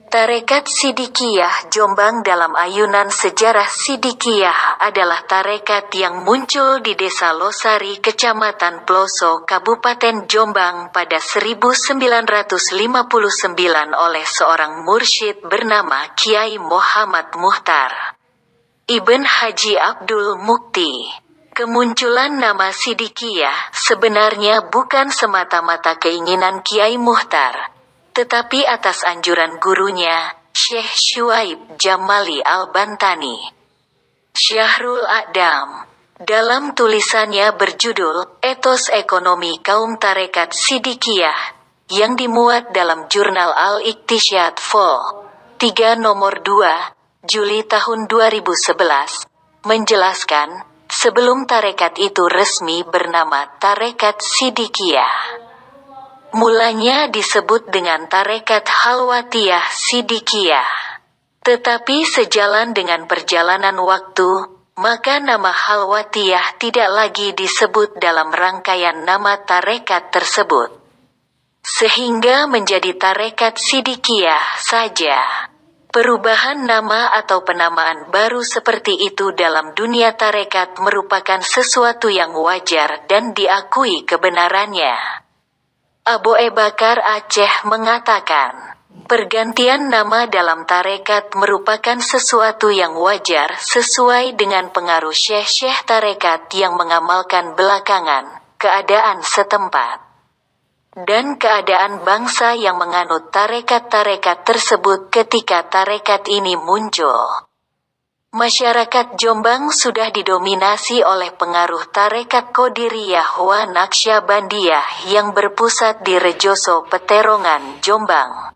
Tarekat Sidikiyah Jombang dalam ayunan sejarah Sidikiyah adalah tarekat yang muncul di Desa Losari, Kecamatan Ploso, Kabupaten Jombang pada 1959 oleh seorang mursyid bernama Kiai Muhammad Muhtar Ibn Haji Abdul Mukti. Kemunculan nama Sidikiyah sebenarnya bukan semata-mata keinginan Kiai Muhtar, tetapi atas anjuran gurunya, Syekh Syuaib Jamali Al-Bantani. Syahrul A'dam, dalam tulisannya berjudul Etos Ekonomi Kaum Tarekat Sidikiyah, yang dimuat dalam jurnal Al-Iqtisyad Vol. 3 nomor 2, Juli tahun 2011, menjelaskan, sebelum tarekat itu resmi bernama Tarekat Sidikiyah, mulanya disebut dengan Tarekat Halwatiyah Sidikiyah. Tetapi sejalan dengan perjalanan waktu, maka nama Halwatiyah tidak lagi disebut dalam rangkaian nama tarekat tersebut, sehingga menjadi Tarekat Sidikiyah saja. Perubahan nama atau penamaan baru seperti itu dalam dunia tarekat merupakan sesuatu yang wajar dan diakui kebenarannya. Abu Bakar Aceh mengatakan, pergantian nama dalam tarekat merupakan sesuatu yang wajar sesuai dengan pengaruh syekh-syekh tarekat yang mengamalkan belakangan, keadaan setempat, dan keadaan bangsa yang menganut tarekat-tarekat tersebut ketika tarekat ini muncul. Masyarakat Jombang sudah didominasi oleh pengaruh tarekat Qadiriyah wa Naqsyabandiyah yang berpusat di Rejoso, Peterongan, Jombang.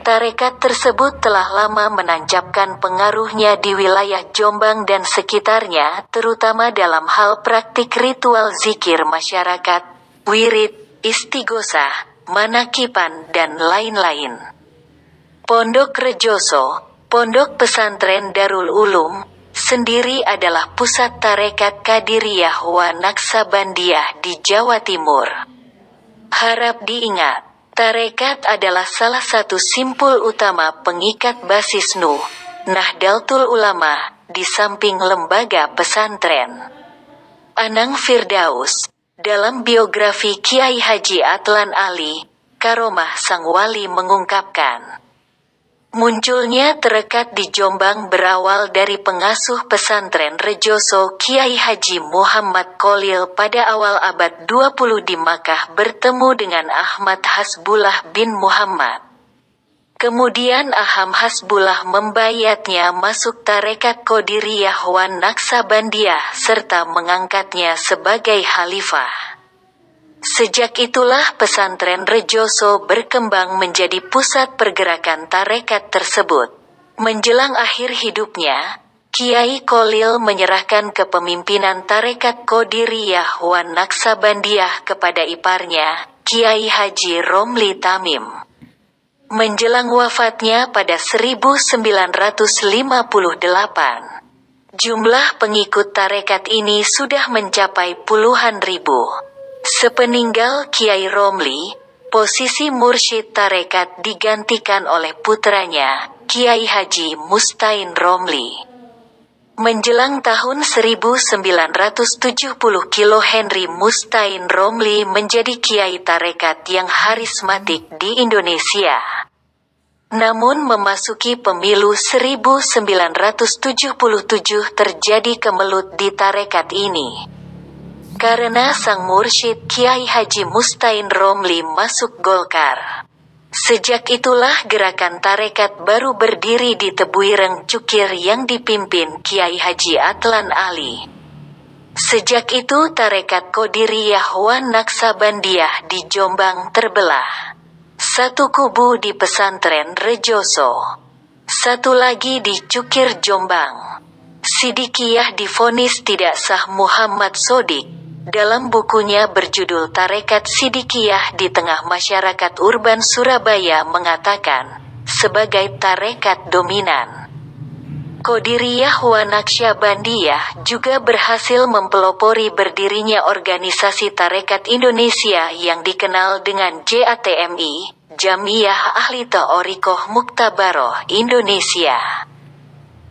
Tarekat tersebut telah lama menancapkan pengaruhnya di wilayah Jombang dan sekitarnya, terutama dalam hal praktik ritual zikir masyarakat, wirid, istighosah, manakipan, dan lain-lain. Pondok Rejoso, Pondok Pesantren Darul Ulum, sendiri adalah pusat tarekat Qadiriyah wa Naqsyabandiyah di Jawa Timur. Harap diingat, tarekat adalah salah satu simpul utama pengikat basis Nahdlatul Ulama, di samping lembaga pesantren. Anang Firdaus, dalam biografi Kiai Haji Atlan Ali, Karomah Sang Wali mengungkapkan, munculnya tarekat di Jombang berawal dari pengasuh pesantren Rejoso Kiai Haji Muhammad Kholil pada awal abad 20 di Makkah bertemu dengan Ahmad Hasbullah bin Muhammad. Kemudian Aham Hasbullah membayatnya masuk tarekat Qadiriyah wa Naqsyabandiyah serta mengangkatnya sebagai khalifah. Sejak itulah pesantren Rejoso berkembang menjadi pusat pergerakan tarekat tersebut. Menjelang akhir hidupnya, Kiai Kholil menyerahkan kepemimpinan tarekat Qadiriyah wa Naqsyabandiyah kepada iparnya, Kiai Haji Romli Tamim. Menjelang wafatnya pada 1958, jumlah pengikut tarekat ini sudah mencapai puluhan ribu. Sepeninggal Kiai Romli, posisi mursyid tarekat digantikan oleh putranya, Kiai Haji Mustain Romli. Menjelang tahun 1970 Kilo Henry Mustain Romli menjadi kiai tarekat yang harismatik di Indonesia. Namun memasuki pemilu 1977 terjadi kemelut di tarekat ini. Karena sang mursyid Kiai Haji Mustain Romli masuk Golkar. Sejak itulah gerakan tarekat baru berdiri di Tebuireng Cukir yang dipimpin Kiai Haji Atlan Ali. Sejak itu tarekat Qadiriyah wa Naqsyabandiyah di Jombang terbelah. Satu kubu di pesantren Rejoso, satu lagi di Cukir Jombang. Sidikiyah divonis tidak sah Muhammad Sodik dalam bukunya berjudul Tarekat Sidikiyah di Tengah Masyarakat Urban Surabaya mengatakan, sebagai tarekat dominan, Qadiriyah wa Naqsyabandiyah juga berhasil mempelopori berdirinya organisasi tarekat Indonesia yang dikenal dengan JATMI, Jamiyah Ahli Thoriqoh Muktabaroh Indonesia.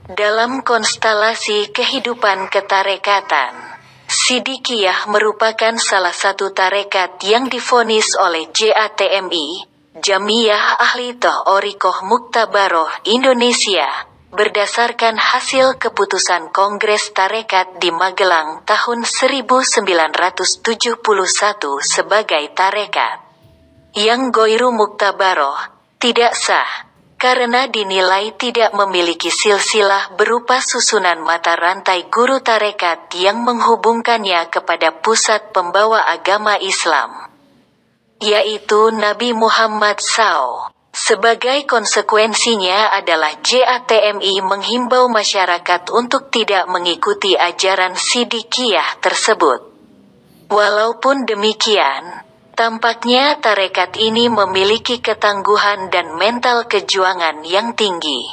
Dalam konstelasi kehidupan ketarekatan, Sidikiyah merupakan salah satu tarekat yang divonis oleh JATMI, Jamiyah Ahli Thoriqoh Muktabaroh Indonesia, berdasarkan hasil keputusan Kongres Tarekat di Magelang tahun 1971 sebagai tarekat yang Ghairu Muktabaroh, tidak sah, karena dinilai tidak memiliki silsilah berupa susunan mata rantai guru tarekat yang menghubungkannya kepada pusat pembawa agama Islam, yaitu Nabi Muhammad SAW. Sebagai konsekuensinya adalah JATMI menghimbau masyarakat untuk tidak mengikuti ajaran Sidikiyah tersebut. Walaupun demikian, tampaknya tarekat ini memiliki ketangguhan dan mental kejuangan yang tinggi.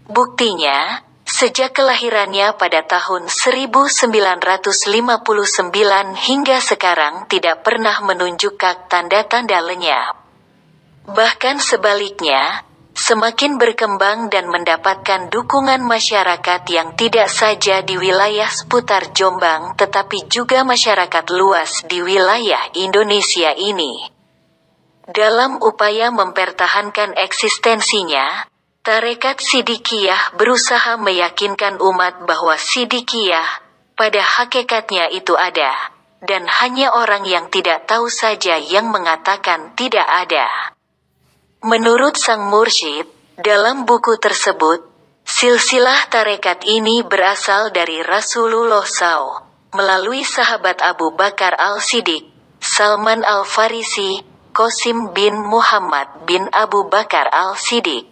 Buktinya, sejak kelahirannya pada tahun 1959 hingga sekarang tidak pernah menunjukkan tanda-tanda lenyap. Bahkan sebaliknya, semakin berkembang dan mendapatkan dukungan masyarakat yang tidak saja di wilayah seputar Jombang tetapi juga masyarakat luas di wilayah Indonesia ini. Dalam upaya mempertahankan eksistensinya, tarekat Sidikiyah berusaha meyakinkan umat bahwa Sidikiyah pada hakikatnya itu ada, dan hanya orang yang tidak tahu saja yang mengatakan tidak ada. Menurut sang mursyid, dalam buku tersebut, silsilah tarekat ini berasal dari Rasulullah SAW, melalui sahabat Abu Bakar Al-Siddiq, Salman Al-Farisi, Qasim bin Muhammad bin Abu Bakar Al-Siddiq,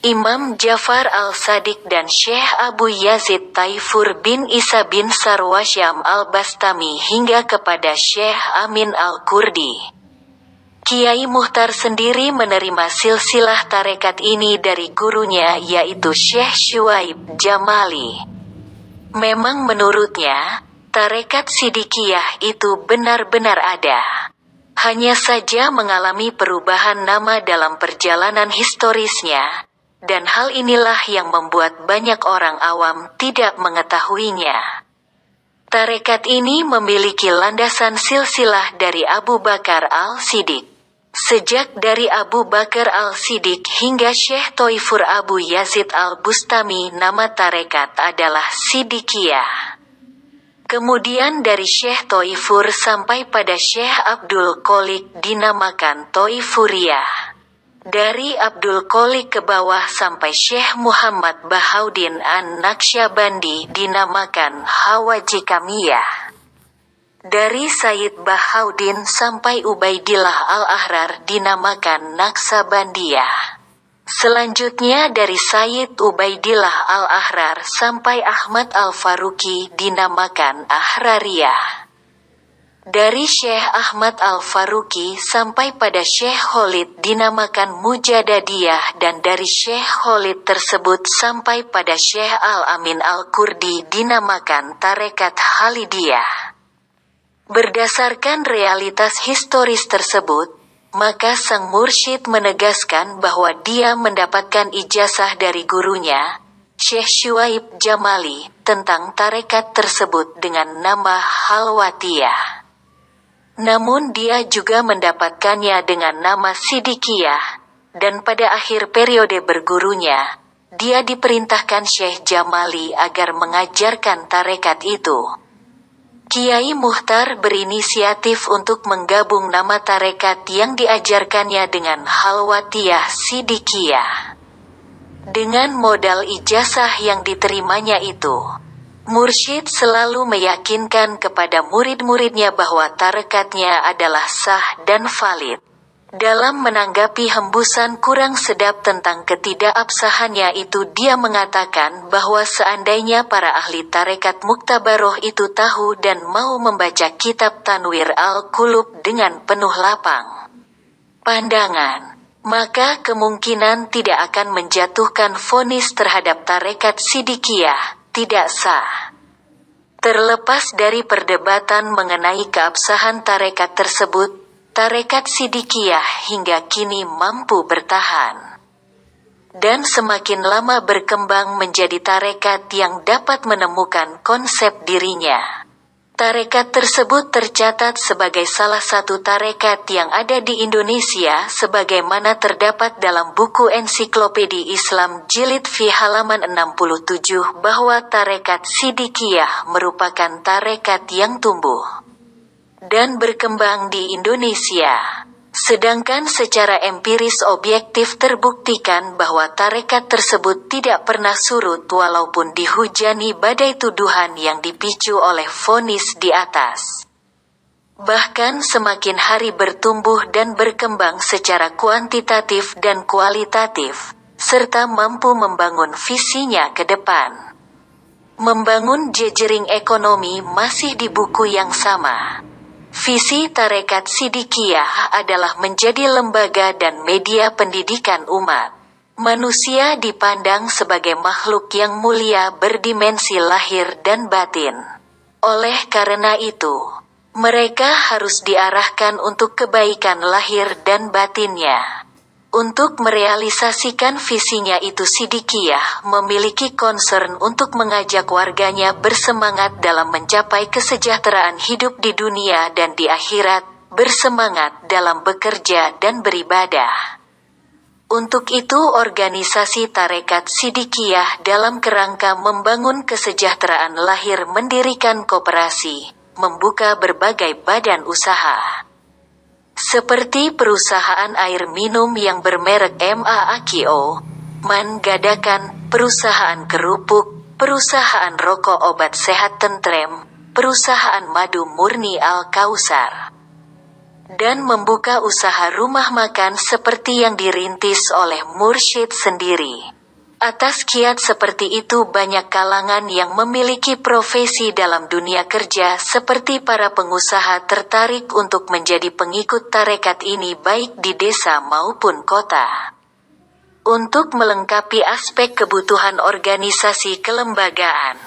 Imam Jafar Al-Sadiq dan Syekh Abu Yazid Taifur bin Isa bin Sarwasyam Al-Bastami hingga kepada Syekh Amin Al-Kurdi. Kiai Muhtar sendiri menerima silsilah tarekat ini dari gurunya yaitu Syekh Syuaib Jamali. Memang menurutnya, tarekat Sidikiyah itu benar-benar ada. Hanya saja mengalami perubahan nama dalam perjalanan historisnya, dan hal inilah yang membuat banyak orang awam tidak mengetahuinya. Tarekat ini memiliki landasan silsilah dari Abu Bakar Al-Siddiq. Sejak dari Abu Bakar Al-Siddiq hingga Syekh Taifur Abu Yazid Al-Bustami nama tarekat adalah Sidikiyah. Kemudian dari Syekh Taifur sampai pada Syekh Abdul Qolik dinamakan Taifuriyah. Dari Abdul Qolik ke bawah sampai Syekh Muhammad Bahaudin An-Naqsyabandi dinamakan Hawajikamiyah. Dari Sayyid Bahaudin sampai Ubaidillah Al-Ahrar dinamakan Naqsabandiyah. Selanjutnya dari Sayyid Ubaidillah Al-Ahrar sampai Ahmad Al-Faruqi dinamakan Ahrariyah. Dari Syekh Ahmad Al-Faruqi sampai pada Syekh Khalid dinamakan Mujadadiyah dan dari Syekh Khalid tersebut sampai pada Syekh Al-Amin Al-Kurdi dinamakan Tarekat Khalidiyah. Berdasarkan realitas historis tersebut, maka sang mursyid menegaskan bahwa dia mendapatkan ijazah dari gurunya, Syekh Syuaib Jamali, tentang tarekat tersebut dengan nama Halwatiyah. Namun dia juga mendapatkannya dengan nama Sidikiyah, dan pada akhir periode bergurunya, dia diperintahkan Syekh Jamali agar mengajarkan tarekat itu. Kiai Muhtar berinisiatif untuk menggabung nama tarekat yang diajarkannya dengan Halwatiyah Sidikiyah. Dengan modal ijazah yang diterimanya itu, mursyid selalu meyakinkan kepada murid-muridnya bahwa tarekatnya adalah sah dan valid. Dalam menanggapi hembusan kurang sedap tentang ketidakabsahannya itu dia mengatakan bahwa seandainya para ahli tarekat Muktabaroh itu tahu dan mau membaca kitab Tanwir Al-Qulub dengan penuh lapang pandangan, maka kemungkinan tidak akan menjatuhkan vonis terhadap tarekat Sidikiyah tidak sah. Terlepas dari perdebatan mengenai keabsahan tarekat tersebut, Tarekat Sidikiyah hingga kini mampu bertahan dan semakin lama berkembang menjadi tarekat yang dapat menemukan konsep dirinya. Tarekat tersebut tercatat sebagai salah satu tarekat yang ada di Indonesia sebagaimana terdapat dalam buku Ensiklopedi Islam Jilid V halaman 67 bahwa tarekat Sidikiyah merupakan tarekat yang tumbuh dan berkembang di Indonesia. Sedangkan secara empiris objektif terbuktikan bahwa tarekat tersebut tidak pernah surut walaupun dihujani badai tuduhan yang dipicu oleh vonis di atas. Bahkan semakin hari bertumbuh dan berkembang secara kuantitatif dan kualitatif, serta mampu membangun visinya ke depan. Membangun jejaring ekonomi masih di buku yang sama. Visi Tarekat Sidikiyah adalah menjadi lembaga dan media pendidikan umat. Manusia dipandang sebagai makhluk yang mulia berdimensi lahir dan batin. Oleh karena itu, mereka harus diarahkan untuk kebaikan lahir dan batinnya. Untuk merealisasikan visinya itu Sidikiyah memiliki concern untuk mengajak warganya bersemangat dalam mencapai kesejahteraan hidup di dunia dan di akhirat, bersemangat dalam bekerja dan beribadah. Untuk itu organisasi Tarekat Sidikiyah dalam kerangka membangun kesejahteraan lahir mendirikan koperasi, membuka berbagai badan usaha. Seperti perusahaan air minum yang bermerek MAAKIO, mengadakan perusahaan kerupuk, perusahaan rokok obat sehat Tentrem, perusahaan madu murni Al-Kausar, dan membuka usaha rumah makan seperti yang dirintis oleh Mursyid sendiri. Atas kiat seperti itu banyak kalangan yang memiliki profesi dalam dunia kerja seperti para pengusaha tertarik untuk menjadi pengikut tarekat ini baik di desa maupun kota. Untuk melengkapi aspek kebutuhan organisasi kelembagaan,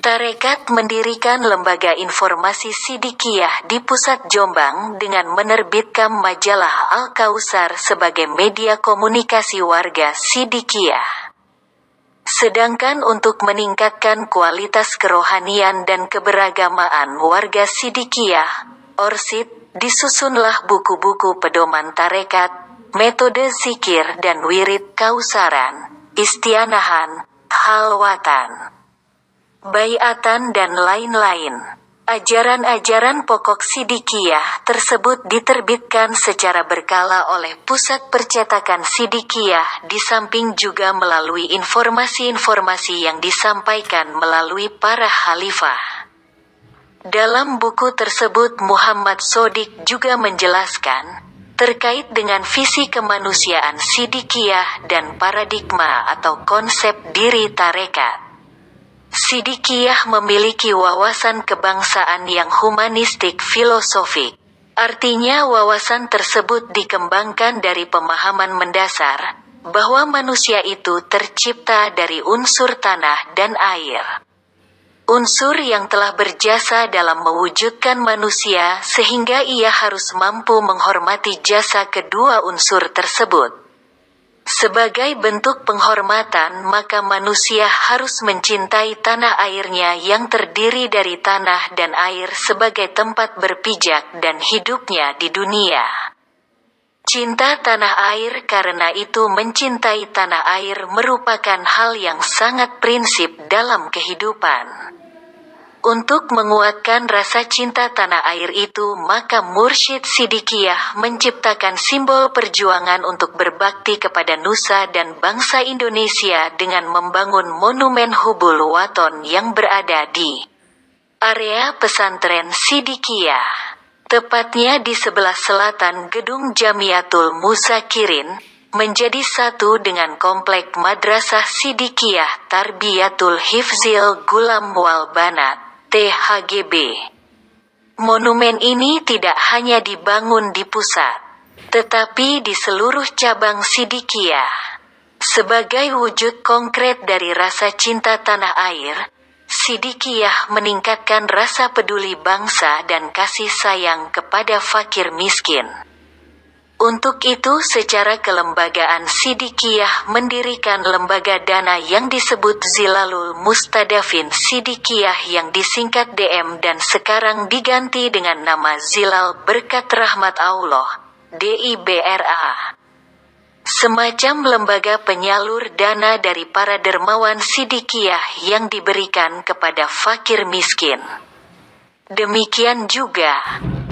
tarekat mendirikan lembaga informasi Sidikiyah di pusat Jombang dengan menerbitkan majalah Al-Kausar sebagai media komunikasi warga Sidikiyah. Sedangkan untuk meningkatkan kualitas kerohanian dan keberagamaan warga Sidikiyah, Orsid, disusunlah buku-buku pedoman tarekat, metode zikir dan wirid kausaran, istianahan, halwatan, baiatan dan lain-lain. Ajaran-ajaran pokok Sidikiyah tersebut diterbitkan secara berkala oleh Pusat Percetakan Sidikiyah di samping juga melalui informasi-informasi yang disampaikan melalui para khalifah. Dalam buku tersebut Muhammad Sodik juga menjelaskan terkait dengan visi kemanusiaan Sidikiyah dan paradigma atau konsep diri tarekat. Sidikiyah memiliki wawasan kebangsaan yang humanistik filosofik. Artinya wawasan tersebut dikembangkan dari pemahaman mendasar, bahwa manusia itu tercipta dari unsur tanah dan air. Unsur yang telah berjasa dalam mewujudkan manusia sehingga ia harus mampu menghormati jasa kedua unsur tersebut. Sebagai bentuk penghormatan maka manusia harus mencintai tanah airnya yang terdiri dari tanah dan air sebagai tempat berpijak dan hidupnya di dunia. Cinta tanah air karena itu mencintai tanah air merupakan hal yang sangat prinsip dalam kehidupan. Untuk menguatkan rasa cinta tanah air itu maka Mursyid Sidikiyah menciptakan simbol perjuangan untuk berbakti kepada nusa dan bangsa Indonesia dengan membangun monumen Hubul Waton yang berada di area pesantren Sidikiyah. Tepatnya di sebelah selatan gedung Jamiatul Muzakirin, menjadi satu dengan komplek Madrasah Sidikiyah Tarbiyatul Hifzil Gulam wal Banat. THGB. Monumen ini tidak hanya dibangun di pusat, tetapi di seluruh cabang Sidikiyah. Sebagai wujud konkret dari rasa cinta tanah air, Sidikiyah meningkatkan rasa peduli bangsa dan kasih sayang kepada fakir miskin. Untuk itu secara kelembagaan Sidikiyah mendirikan lembaga dana yang disebut Zilalul Mustadafin Sidikiyah yang disingkat DM dan sekarang diganti dengan nama Zilal Berkat Rahmat Allah, DIBRA. Semacam lembaga penyalur dana dari para dermawan Sidikiyah yang diberikan kepada fakir miskin. Demikian juga,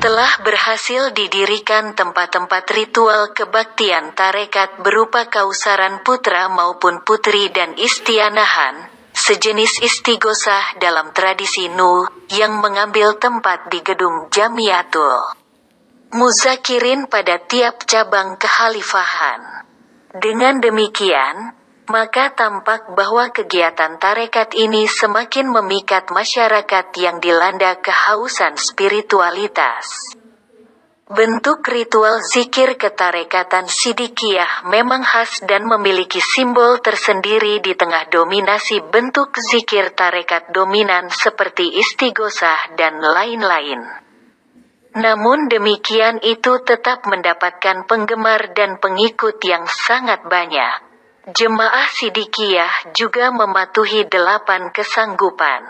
telah berhasil didirikan tempat-tempat ritual kebaktian tarekat berupa kausaran putra maupun putri dan istianahan, sejenis istighosah dalam tradisi Nuh, yang mengambil tempat di gedung Jamiatul Muzakirin pada tiap cabang kekhalifahan. Dengan demikian, maka tampak bahwa kegiatan tarekat ini semakin memikat masyarakat yang dilanda kehausan spiritualitas. Bentuk ritual zikir ketarekatan Sidikiyah memang khas dan memiliki simbol tersendiri di tengah dominasi bentuk zikir tarekat dominan seperti istighosah dan lain-lain. Namun demikian itu tetap mendapatkan penggemar dan pengikut yang sangat banyak. Jemaah Sidikiyah juga mematuhi 8 kesanggupan.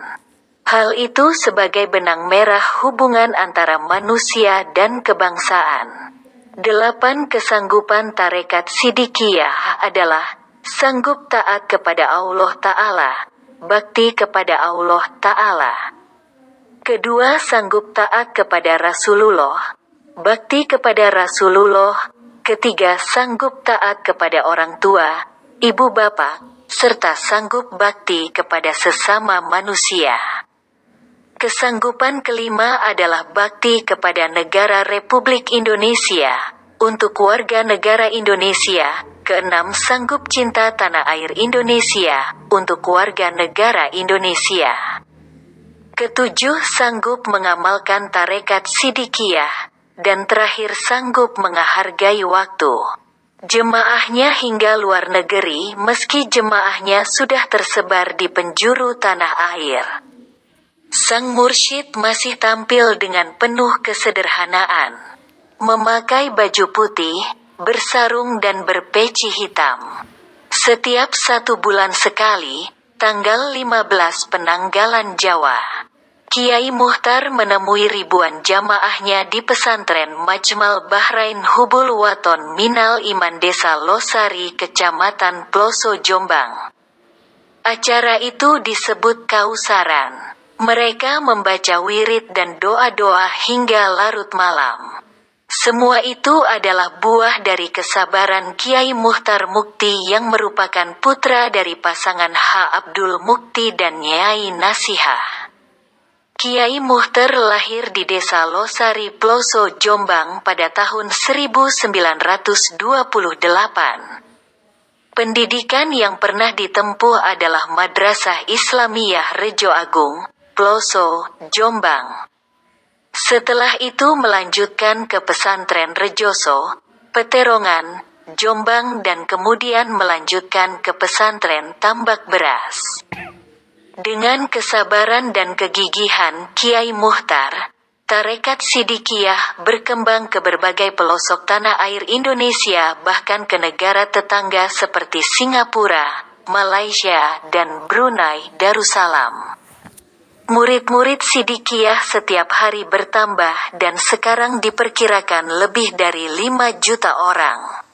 Hal itu sebagai benang merah hubungan antara manusia dan kebangsaan. 8 kesanggupan tarekat Sidikiyah adalah sanggup taat kepada Allah Ta'ala, bakti kepada Allah Ta'ala. Kedua, sanggup taat kepada Rasulullah, bakti kepada Rasulullah. Ketiga, sanggup taat kepada orang tua, ibu bapak, serta sanggup bakti kepada sesama manusia. Kesanggupan kelima adalah bakti kepada negara Republik Indonesia, untuk warga negara Indonesia. Keenam, sanggup cinta tanah air Indonesia, untuk warga negara Indonesia. Ketujuh, sanggup mengamalkan tarekat Sidikiyah. Dan terakhir, sanggup menghargai waktu jemaahnya hingga luar negeri meski jemaahnya sudah tersebar di penjuru tanah air. Sang mursyid masih tampil dengan penuh kesederhanaan. Memakai baju putih, bersarung dan berpeci hitam. Setiap 1 bulan sekali, tanggal 15 Penanggalan Jawa, Kiai Muhtar menemui ribuan jamaahnya di pesantren Majmal Bahrain Hubul Waton Minal Iman Desa Losari Kecamatan Ploso Jombang. Acara itu disebut kausaran. Mereka membaca wirid dan doa-doa hingga larut malam. Semua itu adalah buah dari kesabaran Kiai Muhtar Mukti yang merupakan putra dari pasangan H. Abdul Mukti dan Nyai Nasihah. Kiai Muhtar lahir di Desa Losari Ploso Jombang pada tahun 1928. Pendidikan yang pernah ditempuh adalah Madrasah Islamiyah Rejo Agung, Ploso, Jombang. Setelah itu melanjutkan ke pesantren Rejoso, Peterongan, Jombang dan kemudian melanjutkan ke pesantren Tambak Beras. Dengan kesabaran dan kegigihan Kiai Muhtar, tarekat Sidikiyah berkembang ke berbagai pelosok tanah air Indonesia bahkan ke negara tetangga seperti Singapura, Malaysia, dan Brunei Darussalam. Murid-murid Sidikiyah setiap hari bertambah dan sekarang diperkirakan lebih dari 5 juta orang.